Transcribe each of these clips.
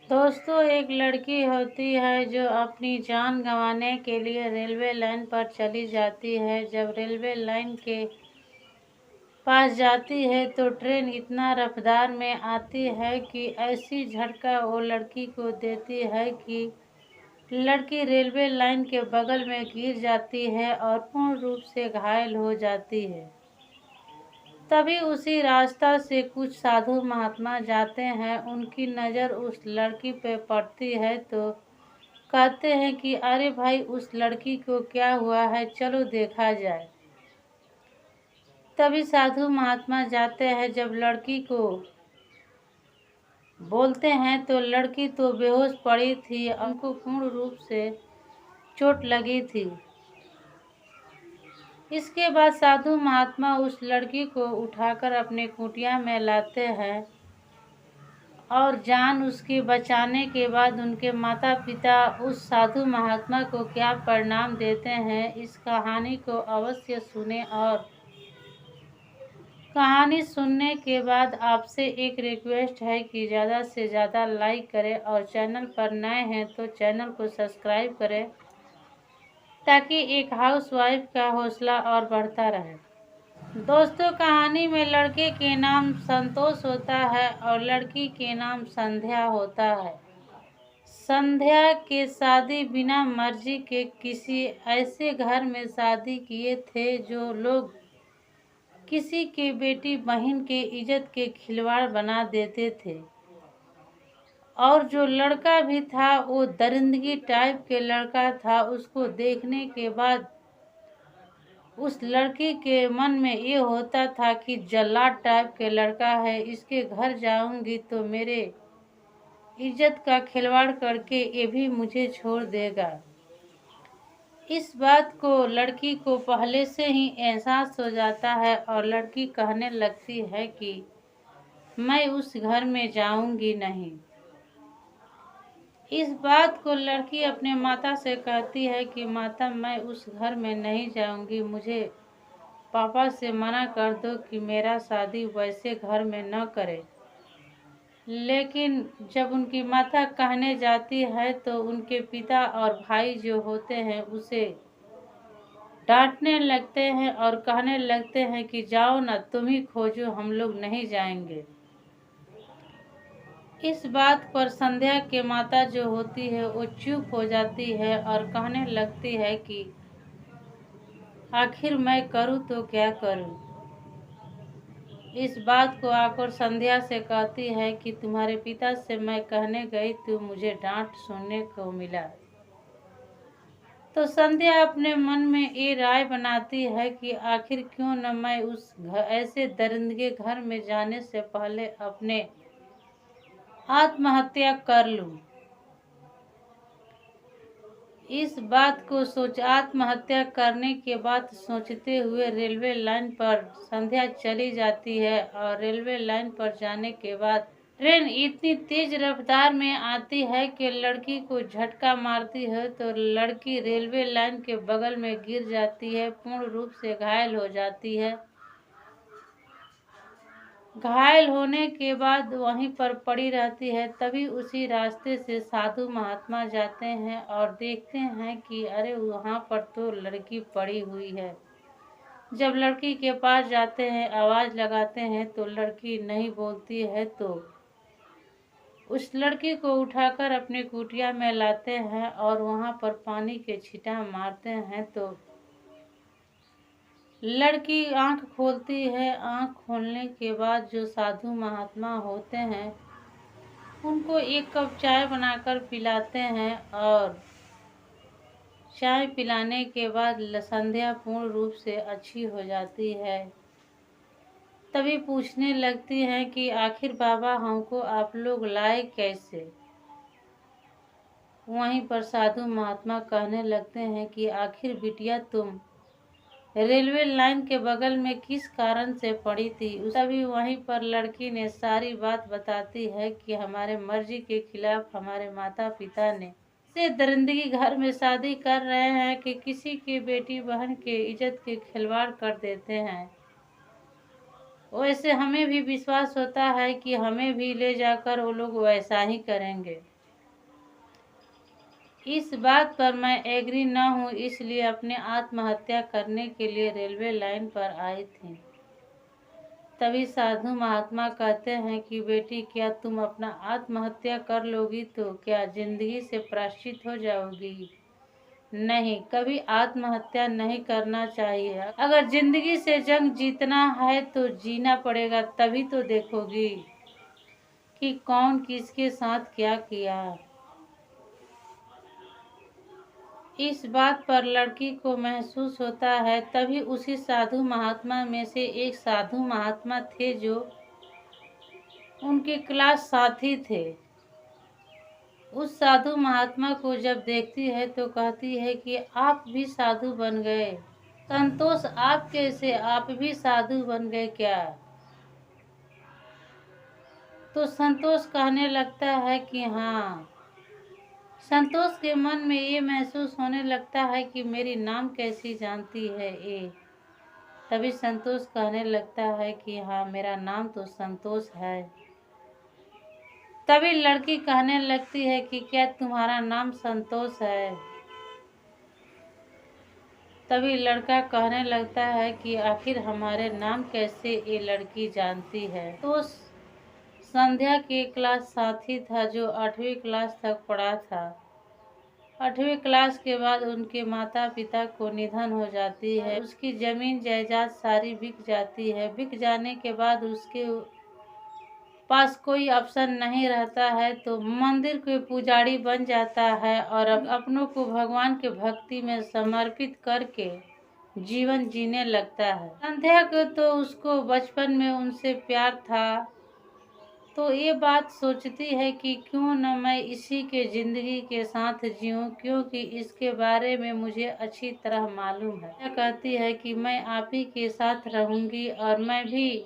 दोस्तों, एक लड़की होती है जो अपनी जान गंवाने के लिए रेलवे लाइन पर चली जाती है। जब रेलवे लाइन के पास जाती है तो ट्रेन इतना रफ्तार में आती है कि ऐसी झटका वो लड़की को देती है कि लड़की रेलवे लाइन के बगल में गिर जाती है और पूर्ण रूप से घायल हो जाती है। तभी उसी रास्ता से कुछ साधु महात्मा जाते हैं। उनकी नज़र उस लड़की पे पड़ती है तो कहते हैं कि अरे भाई, उस लड़की को क्या हुआ है, चलो देखा जाए। तभी साधु महात्मा जाते हैं। जब लड़की को बोलते हैं तो लड़की तो बेहोश पड़ी थी, उनको पूर्ण रूप से चोट लगी थी। इसके बाद साधु महात्मा उस लड़की को उठाकर अपने कुटिया में लाते हैं और जान उसकी बचाने के बाद उनके माता पिता उस साधु महात्मा को क्या प्रणाम देते हैं। इस कहानी को अवश्य सुने और कहानी सुनने के बाद आपसे एक रिक्वेस्ट है कि ज़्यादा से ज़्यादा लाइक करें और चैनल पर नए हैं तो चैनल को सब्सक्राइब करें ताकि एक हाउसवाइफ का हौसला और बढ़ता रहे। दोस्तों, कहानी में लड़के के नाम संतोष होता है और लड़की के नाम संध्या होता है। संध्या के शादी बिना मर्जी के किसी ऐसे घर में शादी किए थे जो लोग किसी के बेटी बहन के इज्जत के खिलवाड़ बना देते थे। और जो लड़का भी था वो दरिंदगी टाइप के लड़का था। उसको देखने के बाद उस लड़की के मन में ये होता था कि जल्लाद टाइप के लड़का है, इसके घर जाऊंगी तो मेरे इज्जत का खिलवाड़ करके ये भी मुझे छोड़ देगा। इस बात को लड़की को पहले से ही एहसास हो जाता है और लड़की कहने लगती है कि मैं उस घर में जाऊंगी नहीं। इस बात को लड़की अपने माता से कहती है कि माता, मैं उस घर में नहीं जाऊंगी, मुझे पापा से मना कर दो कि मेरा शादी वैसे घर में न करे। लेकिन जब उनकी माता कहने जाती है तो उनके पिता और भाई जो होते हैं उसे डांटने लगते हैं और कहने लगते हैं कि जाओ ना, तुम ही खोजो, हम लोग नहीं जाएंगे। इस बात पर संध्या के माता जो होती है वो चुप हो जाती है और कहने लगती है कि आखिर मैं करूँ तो क्या करूँ। इस बात को आकर संध्या से कहती है कि तुम्हारे पिता से मैं कहने गई तो मुझे डांट सुनने को मिला। तो संध्या अपने मन में ये राय बनाती है कि आखिर क्यों न मैं उस ऐसे दरिंदे घर में जाने से पहले अपने आत्महत्या कर लूं। इस बात को सोच आत्महत्या करने के बाद सोचते हुए रेलवे लाइन पर संध्या चली जाती है। और रेलवे लाइन पर जाने के बाद ट्रेन इतनी तेज रफ्तार में आती है कि लड़की को झटका मारती है तो लड़की रेलवे लाइन के बगल में गिर जाती है, पूर्ण रूप से घायल हो जाती है। घायल होने के बाद वहीं पर पड़ी रहती है। तभी उसी रास्ते से साधु महात्मा जाते हैं और देखते हैं कि अरे वहाँ पर तो लड़की पड़ी हुई है। जब लड़की के पास जाते हैं, आवाज़ लगाते हैं तो लड़की नहीं बोलती है। तो उस लड़की को उठाकर अपने कुटिया में लाते हैं और वहाँ पर पानी के छींटा मारते हैं तो लड़की आंख खोलती है। आंख खोलने के बाद जो साधु महात्मा होते हैं उनको एक कप चाय बनाकर पिलाते हैं और चाय पिलाने के बाद संध्या पूर्ण रूप से अच्छी हो जाती है। तभी पूछने लगती हैं कि आखिर बाबा, हमको आप लोग लाए कैसे। वहीं पर साधु महात्मा कहने लगते हैं कि आखिर बिटिया, तुम रेलवे लाइन के बगल में किस कारण से पड़ी थी। तभी वहीं पर लड़की ने सारी बात बताती है कि हमारे मर्जी के खिलाफ हमारे माता पिता ने से दरिंदगी घर में शादी कर रहे हैं कि किसी की बेटी बहन के इज्जत के खिलवाड़ कर देते हैं। वैसे हमें भी विश्वास होता है कि हमें भी ले जाकर वो लोग वैसा ही करेंगे। इस बात पर मैं एग्री न हूँ, इसलिए अपने आत्महत्या करने के लिए रेलवे लाइन पर आई थी। तभी साधु महात्मा कहते हैं कि बेटी, क्या तुम अपना आत्महत्या कर लोगी तो क्या जिंदगी से प्रायश्चित हो जाओगी? नहीं, कभी आत्महत्या नहीं करना चाहिए। अगर जिंदगी से जंग जीतना है तो जीना पड़ेगा, तभी तो देखोगी कि कौन किसके साथ क्या किया। इस बात पर लड़की को महसूस होता है। तभी उसी साधु महात्मा में से एक साधु महात्मा थे जो उनके क्लास साथी थे। उस साधु महात्मा को जब देखती है तो कहती है कि आप भी साधु बन गए। संतोष, आप कैसे? आप भी साधु बन गए क्या? तो संतोष कहने लगता है कि हाँ। संतोष के मन में ये महसूस होने लगता है कि मेरी नाम कैसी जानती है ये। तभी संतोष कहने लगता है कि हाँ, मेरा नाम तो संतोष है। तभी लड़की कहने लगती है कि क्या तुम्हारा नाम संतोष है? तभी लड़का कहने लगता है कि आखिर हमारे नाम कैसे ये लड़की जानती है। तो संध्या के क्लास साथी था जो 8वीं क्लास तक पढ़ा था। 8वीं क्लास के बाद उनके माता पिता को निधन हो जाती है। उसकी जमीन जायदाद सारी बिक जाती है। बिक जाने के बाद उसके पास कोई ऑप्शन नहीं रहता है तो मंदिर के पुजारी बन जाता है और अपनों को भगवान के भक्ति में समर्पित करके जीवन जीने लगता है। संध्या को तो उसको बचपन में उनसे प्यार था, तो ये बात सोचती है कि क्यों न मैं इसी के जिंदगी के साथ जीऊं, क्योंकि इसके बारे में मुझे अच्छी तरह मालूम है। यह कहती है कि मैं आप ही के साथ रहूंगी और मैं भी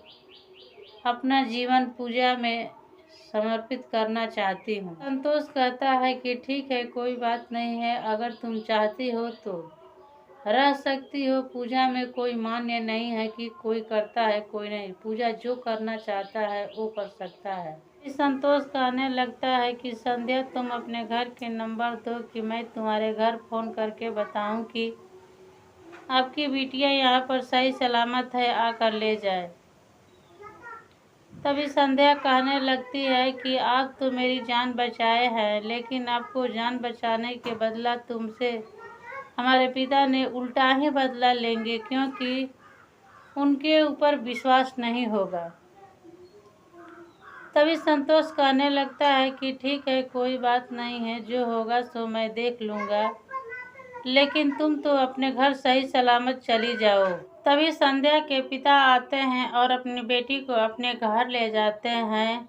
अपना जीवन पूजा में समर्पित करना चाहती हूँ। संतोष कहता है कि ठीक है, कोई बात नहीं है, अगर तुम चाहती हो तो रह सकती हो। पूजा में कोई मान्य नहीं है कि कोई करता है कोई नहीं। पूजा जो करना चाहता है वो कर सकता है। संतोष कहने लगता है कि संध्या, तुम अपने घर के नंबर दो कि मैं तुम्हारे घर फोन करके बताऊं कि आपकी बिटिया यहाँ पर सही सलामत है, आकर ले जाए। तभी संध्या कहने लगती है कि आप तो मेरी जान बचाए हैं, लेकिन आपको जान बचाने के बदला तुमसे हमारे पिता ने उल्टा ही बदला लेंगे, क्योंकि उनके ऊपर विश्वास नहीं होगा। तभी संतोष कहने लगता है कि ठीक है, कोई बात नहीं है, जो होगा सो मैं देख लूँगा, लेकिन तुम तो अपने घर सही सलामत चली जाओ। तभी संध्या के पिता आते हैं और अपनी बेटी को अपने घर ले जाते हैं।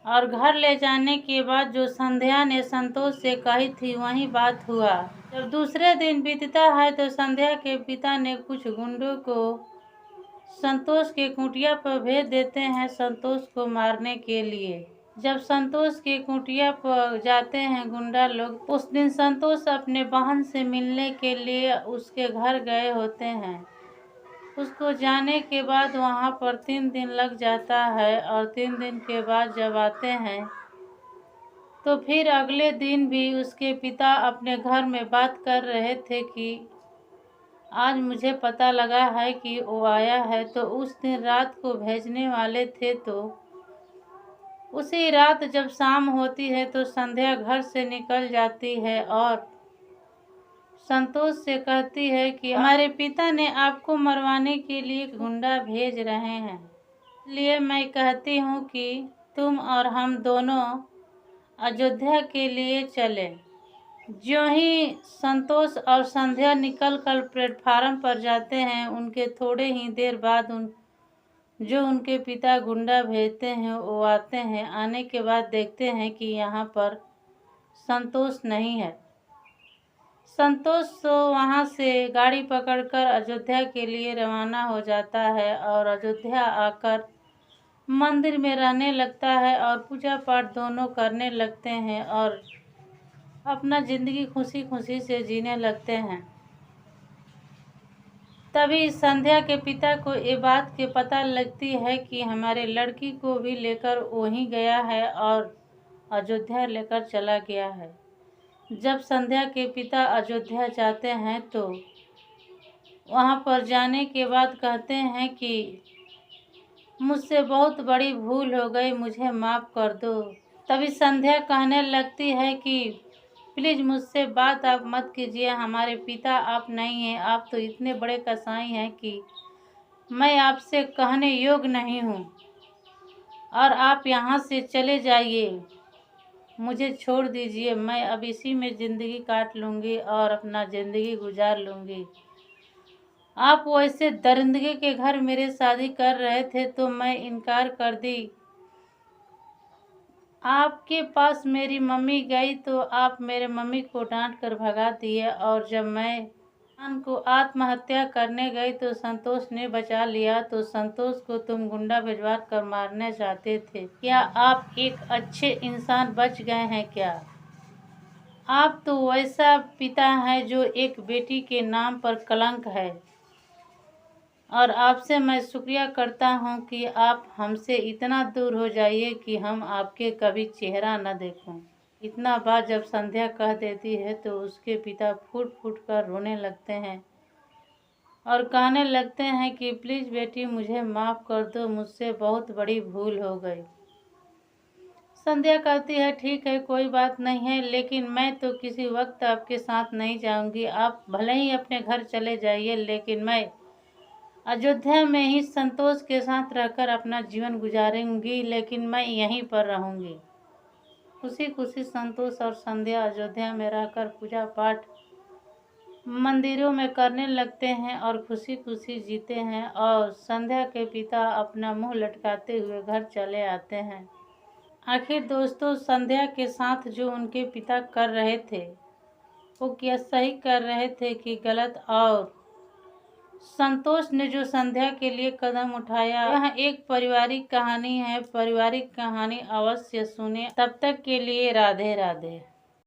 और घर ले जाने के बाद जो संध्या ने संतोष से कही थी वही बात हुआ। जब दूसरे दिन बीतता है तो संध्या के पिता ने कुछ गुंडों को संतोष के कुटिया पर भेज देते हैं संतोष को मारने के लिए। जब संतोष के कुटिया पर जाते हैं गुंडा लोग, उस दिन संतोष अपने बहन से मिलने के लिए उसके घर गए होते हैं। उसको जाने के बाद वहाँ पर 3 दिन लग जाता है और 3 दिन के बाद जब आते हैं तो फिर अगले दिन भी उसके पिता अपने घर में बात कर रहे थे कि आज मुझे पता लगा है कि वो आया है। तो उस दिन रात को भेजने वाले थे, तो उसी रात जब शाम होती है तो संध्या घर से निकल जाती है और संतोष से कहती है कि हमारे पिता ने आपको मरवाने के लिए गुंडा भेज रहे हैं, इसलिए मैं कहती हूँ कि तुम और हम दोनों अयोध्या के लिए चलें। जो ही संतोष और संध्या निकलकर प्लेटफार्म पर जाते हैं, उनके थोड़े ही देर बाद जो उनके पिता गुंडा भेजते हैं वो आते हैं। आने के बाद देखते हैं कि यहाँ पर संतोष नहीं है। संतोष तो वहाँ से गाड़ी पकड़कर अयोध्या के लिए रवाना हो जाता है और अयोध्या आकर मंदिर में रहने लगता है और पूजा पाठ दोनों करने लगते हैं और अपना ज़िंदगी खुशी खुशी से जीने लगते हैं। तभी संध्या के पिता को ये बात के पता लगती है कि हमारे लड़की को भी लेकर वहीं गया है और अयोध्या लेकर चला गया है। जब संध्या के पिता अयोध्या जाते हैं तो वहां पर जाने के बाद कहते हैं कि मुझसे बहुत बड़ी भूल हो गई, मुझे माफ़ कर दो। तभी संध्या कहने लगती है कि प्लीज़ मुझसे बात आप मत कीजिए, हमारे पिता आप नहीं हैं, आप तो इतने बड़े कसाई हैं कि मैं आपसे कहने योग्य नहीं हूँ और आप यहाँ से चले जाइए, मुझे छोड़ दीजिए, मैं अब इसी में ज़िंदगी काट लूँगी और अपना ज़िंदगी गुजार लूँगी। आप वैसे दरिंदगी के घर मेरे शादी कर रहे थे तो मैं इनकार कर दी। आपके पास मेरी मम्मी गई तो आप मेरे मम्मी को डांट कर भगा दिए और जब मैं को आत्महत्या करने गई तो संतोष ने बचा लिया। तो संतोष को तुम गुंडा भिजवा कर मारने जाते थे। क्या आप एक अच्छे इंसान बच गए हैं क्या? आप तो वैसा पिता है जो एक बेटी के नाम पर कलंक है और आपसे मैं शुक्रिया करता हूँ कि आप हमसे इतना दूर हो जाइए कि हम आपके कभी चेहरा न देखूं। इतना बात जब संध्या कह देती है तो उसके पिता फूट फूट कर रोने लगते हैं और कहने लगते हैं कि प्लीज़ बेटी मुझे माफ़ कर दो, मुझसे बहुत बड़ी भूल हो गई। संध्या कहती है ठीक है, कोई बात नहीं है, लेकिन मैं तो किसी वक्त आपके साथ नहीं जाऊंगी। आप भले ही अपने घर चले जाइए, लेकिन मैं अयोध्या में ही संतोष के साथ रहकर अपना जीवन गुजारूंगी, लेकिन मैं यहीं पर रहूंगी। खुशी खुशी संतोष और संध्या अयोध्या में रहकर पूजा पाठ मंदिरों में करने लगते हैं और खुशी खुशी जीते हैं और संध्या के पिता अपना मुंह लटकाते हुए घर चले आते हैं। आखिर दोस्तों, संध्या के साथ जो उनके पिता कर रहे थे वो क्या सही कर रहे थे कि गलत, और संतोष ने जो संध्या के लिए कदम उठाया, यह एक पारिवारिक कहानी है। पारिवारिक कहानी अवश्य सुने। तब तक के लिए राधे राधे।